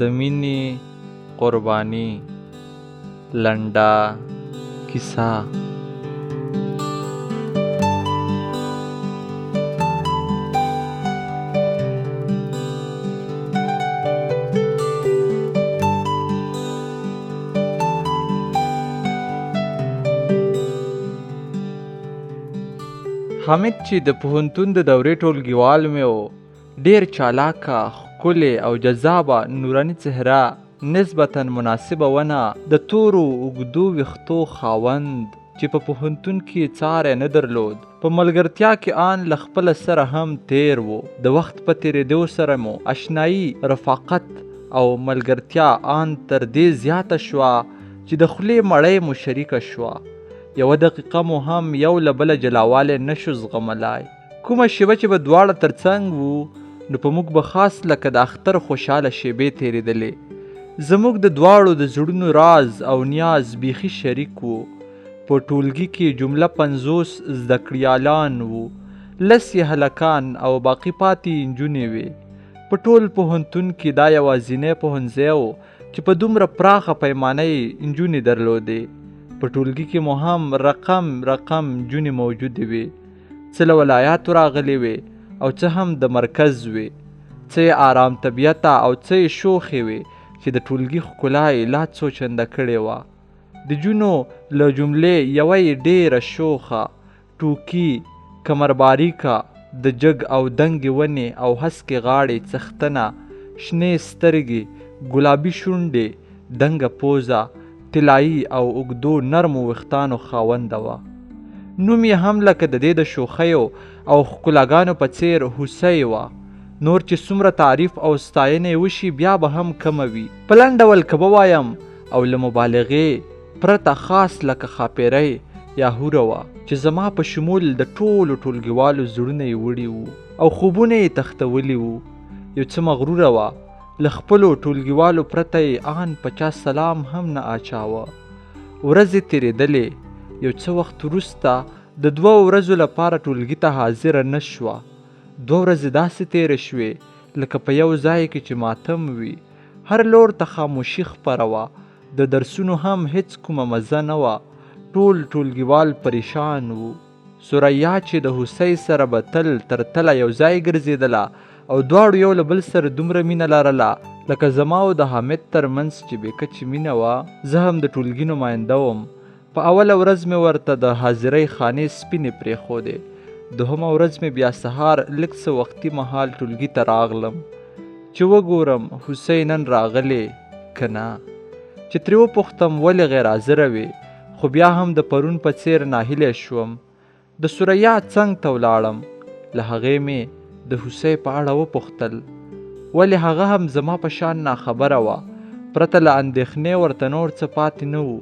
د مینې قرباني لنډه کیسه. حامد چې د پوهنتون د دورې ټولګیوال مې و، ډېر چالاکه، ښکلې او جذابه نوراني څهره، نسبتاً مناسبه ونه، د تورو اوږدو ویښتو خاوند چې په پوهنتون کې څاری نه درلود. په ملګرتیا کې آن له خپله سره هم تیر و. د وخت په تېرېدو سره مو اشنایي، رفاقت او ملګرتیا آن تر دې زیاته شوه چې د خولې مړۍ مو شریکه شوه. یوه دقیقه مو هم یو له بله جلاوالی نشو زغملی. کومه شیبه چې به دواړه ترڅنګ وو، نو په موږ به خاص لکه د اختر خوشحاله شیبې تېرېدلې. زموږ د دواړو د زړونو راز او نیاز بیخي شریک وو. په ټولګي کې جمله 50 زده کړیالان وو، 10 یې هلکان او باقي پاتې نجونې وې. په ټول پوهنتون کې دا یوازینی پوهنځی و چې په دومره پراخه پیمانه یې نجونې درلودې. په ټولګي کې مو هم رقم نجونې موجودې وې، څه له ولایاتو راغلې وې او څه هم د مرکز وې، څه یې آرام طبیعته او څه یې شوخې وې چې د ټولګي ښکلا یې لا څو چنده کړې وه. د جونو له جملې یوه یې ډېره شوخه، ټوکي، کمرباریکه، د جګ او دنګې ونې او هسکې غاړې څښتنه، شنې سترګې، ګلابي شونډې، دنګه پوزه، طلایي او اوږدو نرمو ویښتانو خاونده وه. نوم یې هم لکه د دې د شوخیو او ښکلاګانو په څېر هوسۍ وه. نور چې څومره تعریف او ستاینه یې وشي بیا به هم کمه وي. په لنډ ډول که ووایم او له مبالغې پرته خاص لکه ښاپیرۍ یا هوره وه چې زما په شمول د ټولو ټولګیوالو زړونه یې وړي وو او خوبونه یې تښتولي وو. یو څه مغروره وه، له خپلو ټولګیوالو پرته یې آن په چا سلام هم نه اچاوه. ورځې تېرېدلې. یو څه وخت وروسته د 2 ورځو لپاره ټولګي ته حاضره نه شوه. 2 ورځې داسې تېرې شوې لکه په یو ځای کې چې ماتم وي. هر لور ته خاموشي خپره وه. د درسونو هم هیڅ کومه مزه نه وه. ټول ټولګیوال پریشان وو. سریا چې د هوسۍ سره به تل تر تله یو ځای ګرځېدله او دواړو یو له بل سره دومره مینه لرله لکه زما او د حامد ترمنځ چې بې کچې مینه وه. زه هم د ټولګي نماینده وم. په اوله ورځ مې ورته د حاضرۍ خانې سپینې پرېښودې. 2مه ورځ مې بیا سهار لږ څه وختي مهال ټولګي ته راغلم چې وګورم هوسۍ نن راغلې که نه، چې ترې وپوښتم ولې غیر حاضره وې، خو بیا هم د پرون په څېر ناهیلی شوم. د سریا څنګ ته ولاړم. له هغې مې د هوسۍ په اړه وپوښتل، ولې هغه هم زما په شان ناخبره وه. پرته له اندېښنې ورته نور څه پاتې نه وو.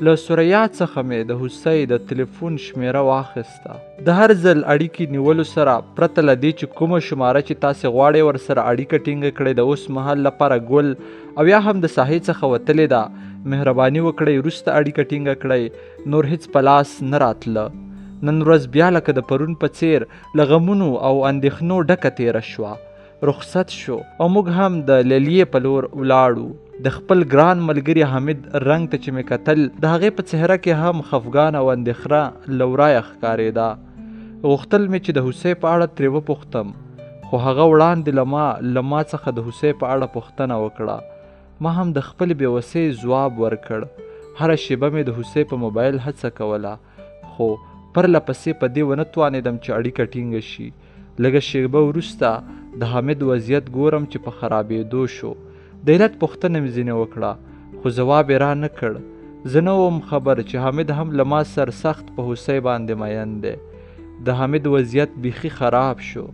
له سریا څخه مې د هوسۍ د تلیفون شمیره واخیسته. د هر ځل اړیکې نیولو سره پرته له دې چې کومه شماره چې تاسې غواړئ ورسره اړیکه ټینګه کړئ د اوس مهال لپاره ګل او یا هم د ساحې څخه وتلې ده، مهرباني وکړئ وروسته اړیکه ټینګه کړئ. نور هیڅ په لاس نه راتله. نن ورځ بیا لکه د پرون په څېر له غمونو او اندېښنو ډکه تېره شوه. رخصت شو او موږ هم د لیلیې په لور ولاړو. د خپل ګران ملګري حامد رنګ ته چې مې کتل، د هغې په څهره کې هم خفګان او اندېښنه له ورایه ښکارېده. غوښتل مې چې د هوسۍ په اړه ترې وپوښتم، خو هغه وړاندې له ما څخه د هوسۍ په اړه پوښتنه وکړه. ما هم د خپلې بېوسۍ ځواب ورکړ. هره شیبه مې د هوسۍ په موبایل هڅه کوله، خو پرله پسې په دې ونه توانېدم چې اړیکه ټینګه شي. لږه شیبه وروسته د حامد وضعیت ګورم چې په خرابېدو شو. د علت پوښتنه مې ځینې وکړه، خو ځواب یې را نه کړ. زه نه وم خبر چې حامد هم له ما سرسخت په هوسۍ باندې مین دی. د حامد وضعیت بیخي خراب شو.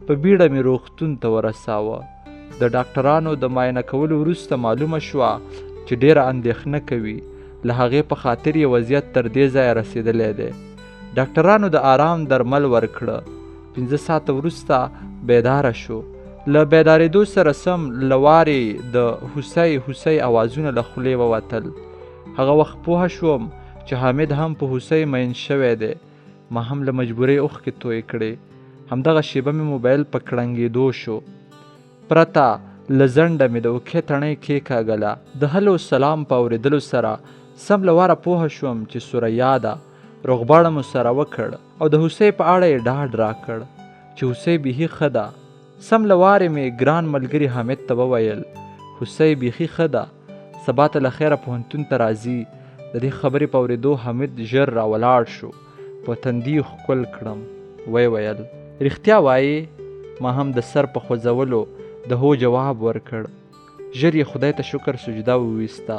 په بیړه مې روغتون ته ورساوه. د ډاکټرانو د معاینه کولو وروسته معلومه شوه چې ډېره اندېښنه کوي. له هغې په خاطر یې وضعیت تر دې ځایه رسېدلی دی. ډاکټرانو د آرام درمل ورکړه. 15 ساعته وروسته بیداره شو. له بیدارېدو سره سم له وارې د هوسۍ اوازونه له خولې ووتل. هغه وخت پوه شوم چې حامد هم په هوسۍ مین شوی دی. ما هم له مجبورۍ اوښکې تویې کړې. همدغه شیبه مې موبایل په کړنګېدو شو. پرته له ځنډه مې د اوکې تڼۍ کېکاږله. د هلو سلام په اورېدلو سره سم له واره پوهه شوم چې سوریا ده. روغبړ مو سره وکړ او د هوسۍ په اړه یې ډاډ راکړ چې هوسۍ بیخي ښه ده. سم له وارې مې ګران ملګري حامد ته وویل هوسۍ بیخي ښه ده، سبا ته له خیره پوهنتون ته راځي. د دې خبرې په اورېدو حامد ژر راولاړ شو. په تندي ښکل کړم. ویې ویل رښتیا وایې؟ ما هم د سر په خوځولو د هو جواب ورکړ. ژر یې خدای ته شکر سجده وویسته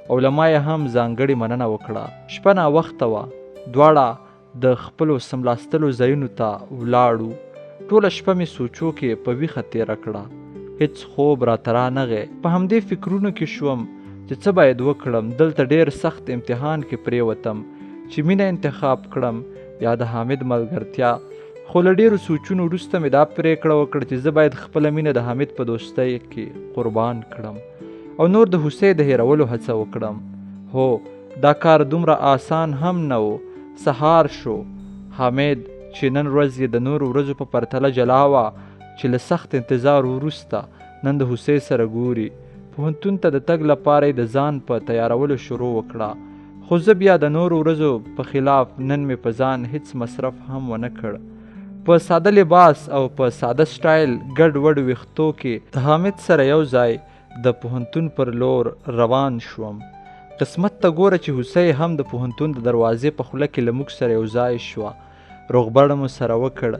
او له ما یې هم ځانګړې مننه وکړه. شپه ناوخته وه. دواړه د خپلو سملاستلو ځایونو ته ولاړو. ټوله شپه مې سوچو کې په ویښه تېره کړه. هېڅ خوب راته رانغی. په همدې فکرونو کې شوم چې څه باید وکړم. دلته ډېر سخت امتحان کې پرېوتم چې مینه انتخاب کړم یا د حامد ملګرتیا. خو له ډېرو سوچونو وروسته مې دا پرېکړه وکړه چې زه باید خپله مینه د حامد په دوستۍ کې قربان کړم او نور د هوسۍ د هېرولو هڅه وکړم. هو دا کار دومره آسان هم نه و. سهار شو. حامد چې نن ورځ یې د نورو ورځو په پرتله جلا وه چې له سخت انتظار وروسته نن د هوسۍ سره ګوري. پوهنتون ته د تګ لپاره یې د ځان په تیارولو شروع وکړه. خو زه بیا د نورو ورځو په خلاف نن مې په ځان هیڅ مصرف هم ونه کړ. په ساده لباس او په ساده سټایل ګډ وډ ویښتو کې د حامد سره یو ځای د پوهنتون پر لور روان شوم. قسمت ته ګوره چې هوسۍ هم د پوهنتون د دروازې په خوله کې له موږ سره یو ځای شوه. روغبړ مو سره وکړ.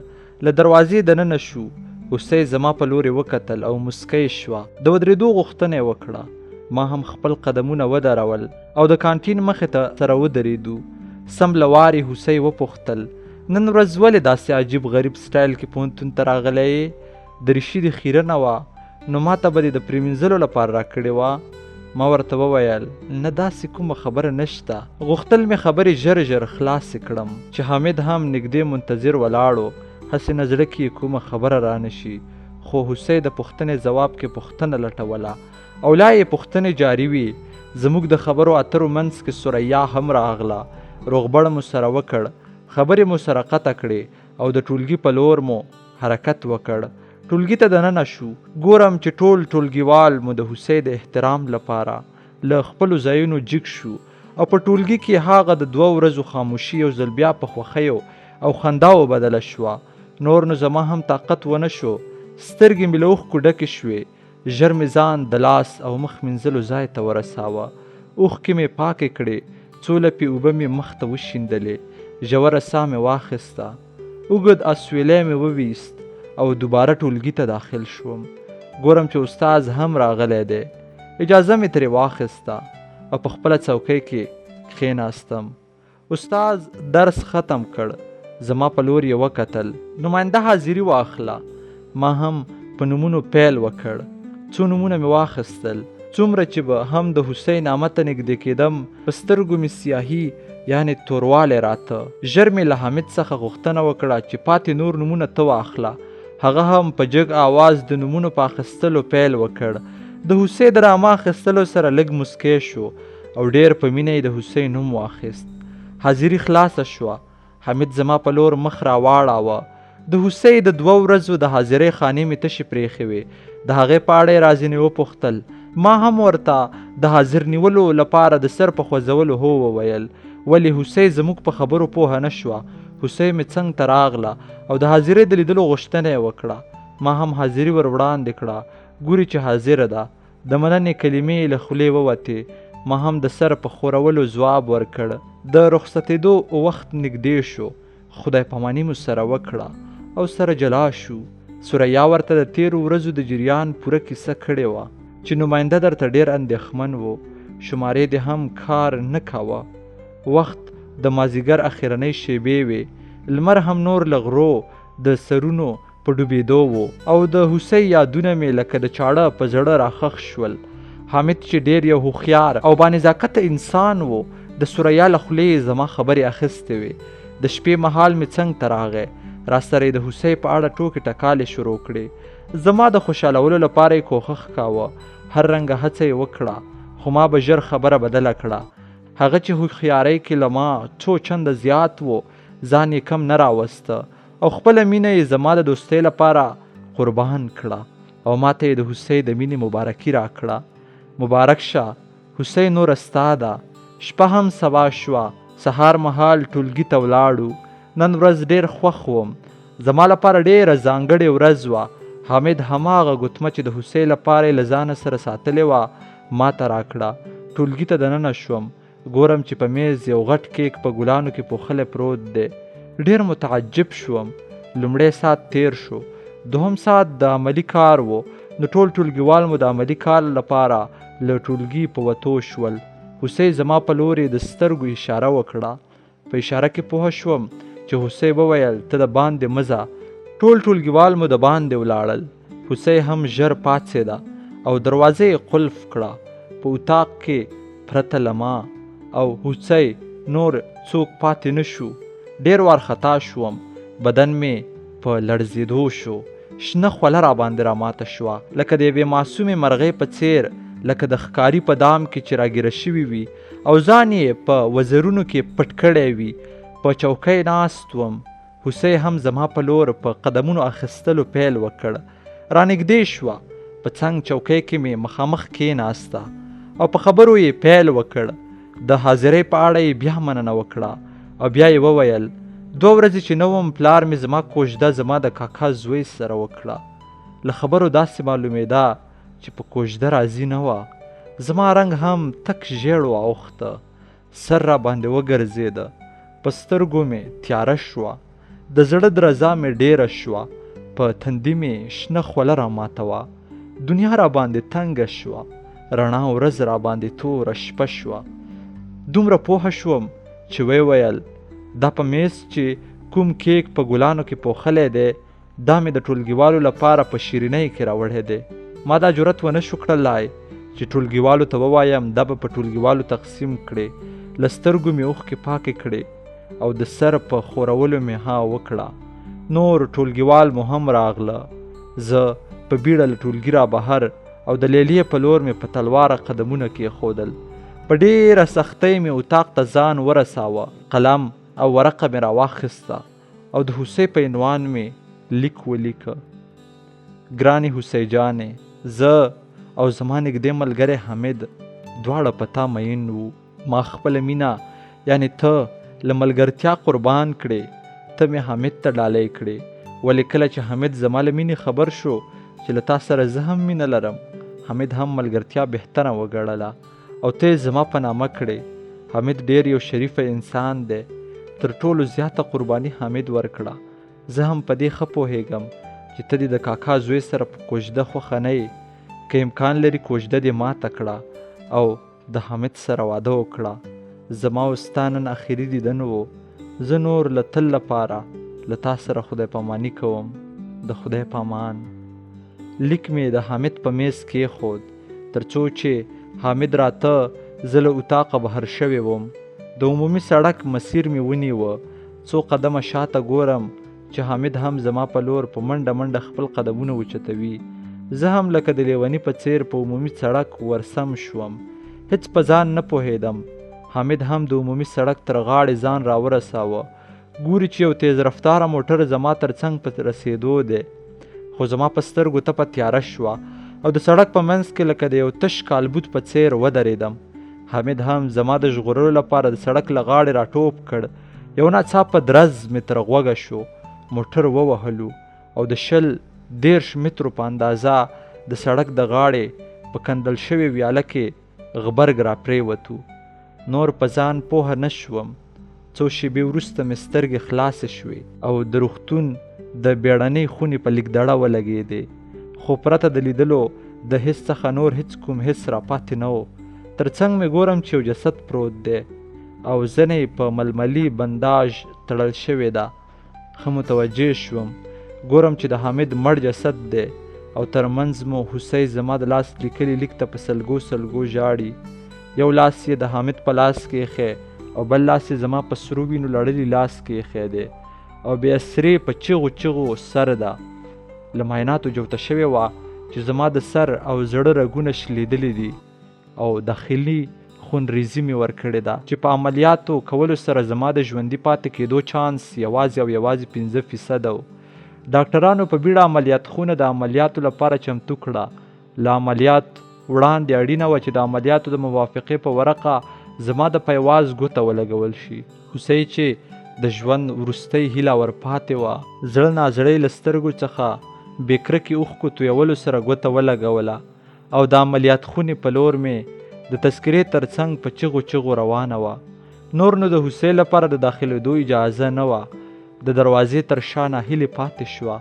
له دروازې دننه شو. هوسۍ زما په لورې وکتل او مسکی شوه. د ودرېدو غوښتنه یې وکړه. ما هم خپل قدمونه ودرول او د کانټین مخې ته سره ودرېدو. سم له وارې هوسۍ وپوښتل نن ورځ ولې داسې عجیب غریب سټایل کې پوهنتون ته راغلی یې؟ دریشي دې خیره نه وه نو ما ته به دې د پرېمینځلو لپاره راکړې وه. ما ورته وویل نه داسې کومه خبره نشته. غوښتل مې خبرې ژر ژر خلاصې کړم چې حامد هم نږدې منتظر ولاړو. هسې نه زړه کې کومه خبره رانشي. خو هوسۍ د پوښتنې ځواب کې پوښتنه لټوله او لا یې پوښتنې جاري وي. زموږ د خبرو اترو منځ کې سوریا هم راغله. روغبړ مو سره وکړ. خبرې مو سره قطع کړې او د ټولګي په لور مو حرکت وکړ. ټولګي ته دننه شو. ګورم چې ټول ټولګیوال مو د هوسۍ د احترام لپاره له خپلو ځایونو جګ شو او په ټولګي کې هغه د 2 ورځو خاموشي یو ځل بیا په خوښیو او خنداو بدله شوه. نور نو زما هم طاقت ونه شو. سترګې مې له اوښکو ډکې شوې. ژر مې ځان د لاس او مخ مینځلو ځای ته ورساوه. اوښکې مې پاکې کړې. څو لپې اوبه مې مخ ته وشیندلې. ژوره ساه مې واخیسته. اوږد اسویلی مې وویست او دوباره ټولګي ته داخل شوم. ګورم چې استاد هم راغلی دی. اجازه مې ترې واخیسته او په خپله څوکۍ کې کښېناستم. استاد درس ختم کړ. زما په لور یې وکتل. نماینده حاضري واخله. ما هم په نومونو پیل وکړ. څو نومونه مې واخیستل. څومره چې به هم د هوسۍ نامه ته نږدې کېدم په سترګو مې سیاهي یعنې توروالی راته. ژر مې له حامد څخه غوښتنه وکړه چې پاتې نور نومونه ته واخله. هغه هم په جګ آواز د نومونو په اخیستلو پیل وکړ. د هوسۍ د رامه اخیستلو سره لږ مسکی شو او ډېر په مینه یې د هوسۍ نوم واخیست. حاضري خلاصه شوه. حامد زما په لور مخ راواړاوه. د هوسۍ د 2 ورځو د حاضرۍ خانې مې تشې پرېښې وې. د هغې په اړه یې رازنې وپوښتل. ما هم ورته د حاضر نیولو لپاره د سر په خوځولو هو وویل. ولې هوسۍ زموږ په خبرو پوهه نه شوه. هوسۍ مې څنګ ته راغله او د حاضرۍ د لیدلو غوښتنه یې وکړه. ما هم حاضري ور وړاندې کړه. ګوري چې حاضره ده. د مننې کلمې یې له خولې ووتې. ما هم د سر په ښورولو ځواب ورکړ. د رخصتېدو وخت نږدې شو. خدای پاماني مو سره وکړه او سره جلا شو. سوریا ورته د تېرو ورځو د جریان پوره کیسه کړې وه چې نماینده درته ډېر اندېښمن و. شمارې دې هم کار نه کاوه. وخت د مازدیګر اخرنۍ شیبې وې. لمر هم نور له غرو د سرونو په ډوبېدو و او د هوسۍ یادونه مې لکه د چاړه په زړه راخښ شول. حامد چې ډېر یو هوښیار او بانزاکته انسان و د سوریا له خولې زما خبرې اخیستې وې. د شپې مهال مې څنګ ته راغی. راسره د هوسۍ په اړه ټوکې ټکالې شروع کړې. زما د خوشحالولو لپاره یې کوښښ کاوه. هر رنګه هڅه یې وکړه خو ما به ژر خبره بدله کړه. هغه چې هوښیارۍ کې له ما څو چنده زیات و ځان یې کم نه راوسته او خپله مینه یې زما د دوستۍ لپاره قربان کړه. او ماته یې د هوسۍ د مینې مبارکي راکړه. مبارک شه هوسۍ نوره ستا ده. شپه هم سبا شوه، سهار مهال ټولګي ته ولاړو. نن ورځ ډېر خوښ وم، زما لپاره ډېره ځانګړې ورځ وه. حامد هماغه ګوتمه چې د هوسۍ لپاره یې له ځانه سره ساتلې وه ما ته راکړه. ټولګي ته دننه شوم، ګورم چې په میز یو غټ کیک په ګلانو کې پوښلی پروت دی. ډېر متعجب شوم. لومړی ساعت تیر شو، دوهم ساعت د عملي کار و. نو ټول ټولګیوال مو د عملي کار لپاره له ټولګي په وتو شول. هوسۍ زما په لور یې د سترګو اشاره وکړه. په اشاره کې پوه شوم چې هوسۍ وویل ته د باندې مه ځه. ټول ټولګیوال مو د باندې ولاړل. هوسۍ هم ژر پاڅېده او دروازه یې قلف کړه. په اطاق کې پرته له ما او هوسۍ نور څوک پاتې نه شو. ډېر وارخطا شوم، بدن مې په لړزېدو شو. شنه خوله را باندې را ماته شوه، لکه د یوې معصومې مرغۍ په څېر، لکه د ښکاري په دام کې چې راګیره شوي وي او ځان یې په وزرونو کې پټ کړی وي. په چوکۍ ناست وم. هوسۍ هم زما په لور په قدمونو اخیستلو پیل وکړ. رانږدې شوه، په څنګ چوکۍ کې مې مخامخ کېناسته او په خبرو یې پیل وکړ. د حاضرۍ په اړه یې بیا مننه وکړه او بیا یې وویل 2 ورځې چې نه وم پلار مې زما کوژده زما د کاکا زوی سره وکړه. له خبرو داسې معلومېده چې په کوژده راضي نه وه. زما رنګ هم تک ژیړ واوښته، سر را باندې وګرځېده، په سترګو مې تیاره شوه، د زړه درزا مې ډېره شوه، په تندي مې شنه خوله را ماته وه. دنیا را باندې تنګه شوه، رڼا ورځ را باندې توره شپه شوه. دومره پوه شوم چې ویې ویل دا په میز چې کوم کیک په ګلانو کې پوښلی دی دا مې د ټولګیوالو لپاره په شیرینۍ کې راوړی دی. ما دا جرأت ونه شو کړلی چې ټولګیوالو ته ووایم دا به په ټولګیوالو تقسیم کړې. له سترګو مې اوښکې پاکې کړې او د سر په ښورولو مې ها وکړه. نور ټولګیوال مو هم راغله. زه په بیړه له ټولګي را بهر او د لیلیې په لور مې په تلواره قدمونه کېښودل. په ډېره سختۍ مې اطاق ته ځان ورساوه. قلم او ورقه مې راواخیسته او د هوسۍ په عنوان مې لیک ولیکه. ګرانې هوسۍ جانې، زه او زما نږدې ملګری حامد دواړه په تا مین وو. ما خپله مینه یعنې ته له ملګرتیا قربان کړې. ته مې حامد ته ډالۍ کړې، ولې کله چې حامد زما له مینې خبر شو چې له تا سره زه هم مینه لرم، حامد هم ملګرتیا بهتره وګڼله او ته یې زما په نامه کړې. حامد ډېر یو شریفه انسان دی. تر ټولو زیاته قرباني حامد ورکړه. زه هم په دې ښه پوهېږم چې ته دې د کاکا زوی سره په کوژده خوښه نه یې. که امکان لري کوژده دې ماته کړه او د حامد سره واده وکړه. زما او ستا نن اخري دیدن و. زه نور له تل لپاره له تا سره خدای پاماني کوم. د خدای پامان. لیک مې د حامد په میز کېښود. تر څو چې حامد راته زه له اطاقه بهر شوی وم. د عمومي سړک مسیر مې ونیوه. څو قدمه شاته ګورم چې حامد هم زما په لور په منډه منډه خپل قدمونه اوچتوي. زه هم لکه د لیوني په څیر په عمومي سړک ورسم شوم. هیڅ په ځان نه پوهېدم. حامد هم د عمومي سړک تر غاړې ځان راورساوه. ګوري چې یو تیز رفتاره موټر زما تر څنګ په رسېدو دی، خو زما په سترګو تپه تیاره شوه او د سړک په منځ کې لکه د یو تش کالبوت په څیر ودرېدم. حامد هم زما د ژغورلو لپاره د سړک له غاړې راټوپ کړ. یو ناڅاپه درز مې تر غوږه شو. موټر ووهلو او د 20-30 مترو په اندازه د سړک د غاړې په کندل شوې ویاله کې غبرګ را پرېوتو. نور په ځان پوهه نه شوم. څو شېبې وروسته مې سترګې خلاصې شوې او د روغتون د بیړنۍ خونې په لیکدړه ولګېدې. خو پرته د لیدلو د هېڅ څخه نور هېڅ کوم هېڅ راپاتې نه و. تر څنګ مې ګورم چې یو جسد پروت دی او زنه یې په ململي بنداژ تړل شوې ده. ښه متوجه شوم. ګورم چې د حامد مړ جسد دی او ترمنځ مو هوسۍ زما د لاس لیکلي لیک ته په سلګو سلګو ژاړي. یو لاس یې د حامد په لاس کې ایښی او بل لاس یې زما په سرو وینو لړلي لاس کې ایښی دی او بې اسرې په چغو چغو سر ده. له معایناتو جوته شوې وه چې زما د سر او زړه رګونه شلېدلي دي او داخلي خونریزي مې ورکړې ده چې په عملیاتو کولو سره زما د ژوندي پاتې کېدو چانس یوازې او یوازې 5% و. ډاکټرانو په بیړه عملیات خونه د عملیاتو لپاره چمتو کړه. له عملیات وړاندې اړینه وه چې د عملیاتو د موافقې په ورقه زما د پیواز ګوته ولګول شي. هوسۍ چې د ژوند وروستۍ هیله ورپاتې وه، زړه نازړی له سترګو څخه بې کرکې اوښکو تویولو سره ګوته ولګوله او د عملیات خونې په لور مې د تذکرې تر څنګ په چغو چغو روانه وه. نور نو د هوسۍ لپاره د داخلېدو اجازه نه وه. د دروازې تر شا ناهیلې پاتې شوه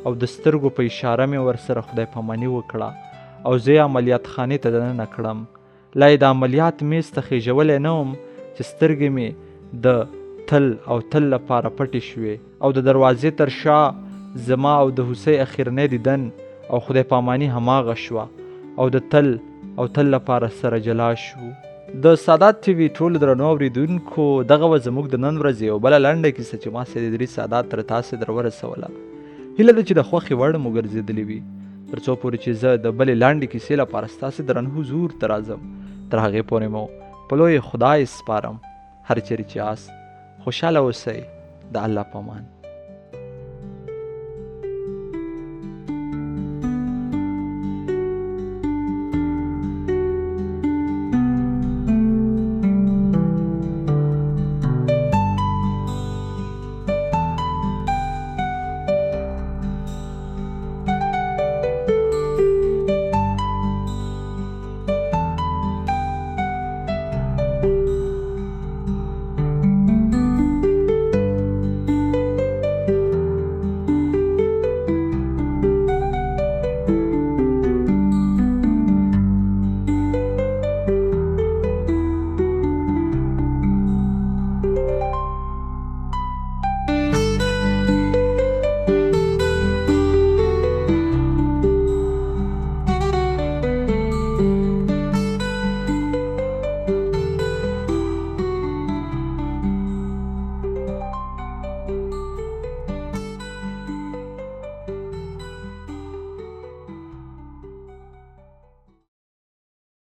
او د سترګو په اشاره مې ورسره خدای پاماني وکړه او زه یې عملیات خانې ته دننه کړم. لا یې د عملیات میز ته خیژولی نه وم چې سترګې مې د تل او تل لپاره پټې شوې او د دروازې تر شا زما او د هوسۍ اخرنی دیدن او خدای پاماني هماغه شوه او د تل او تل لپاره سره جلا شو. د سادات ټي وي ټولو درنو اورېدونکو، دغه وه زموږ د نن ورځې یو بله لنډه کیسه چې ما سید ادریس سادات تر تاسې در ورسوله. هیله ده چې د خوښې وړ مو ګرځېدلې وي، تر څو پورې چې زه د بلې لنډې کیسې لپاره ستاسې درن حضور ته راځم. تر هغې پورې مو په لوی خدای سپارم. هر چیرې چې یاست خوشحاله اوسئ. د الله په امان.